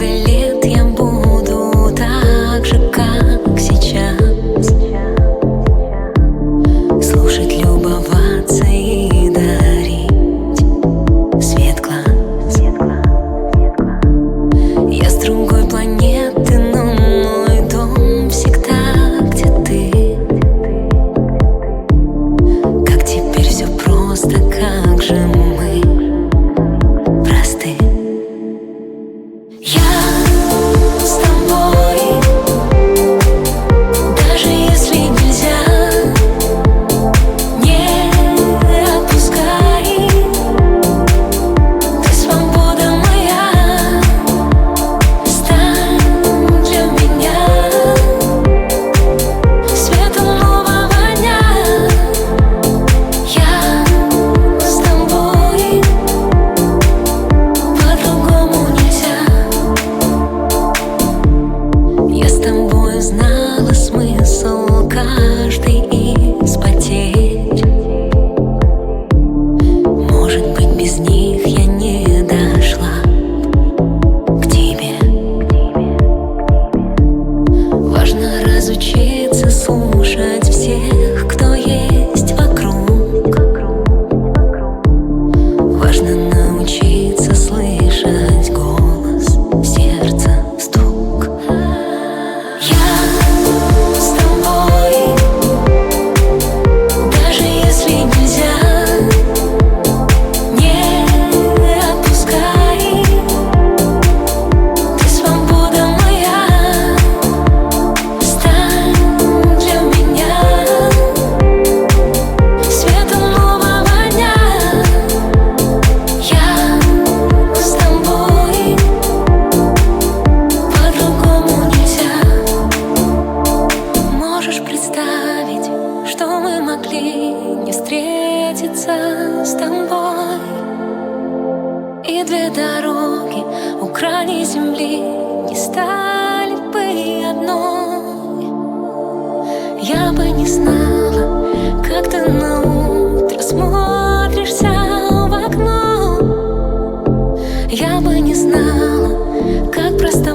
лет я буду так же, как сейчас. Слушать, любоваться и дарить свет глаз. Я с другой планеты, но мой дом всегда где ты. Как теперь все просто, как же мы просты. Я с тобой, даже если нельзя, не отпускай. Ты свобода моя, стань для меня светом нового дня. Я с тобой, по-другому нельзя. Я с тобой знала смысл каждый из потерь. Может быть, без них я не дошла к тебе. Важно разучиться слушать всех, кто есть вокруг. Важно научиться слышать голос, сердца, стук. Я с тобой, даже если нельзя, не отпускай. Ты свобода моя, стань для меня светом нового дня. Я с тобой, по-другому нельзя. Можешь представить, что мы могли не встретиться с тобой, и две дороги у края земли не стали бы одной. Я бы не знала, как ты на утро смотришься в окно. Я бы не знала, как просто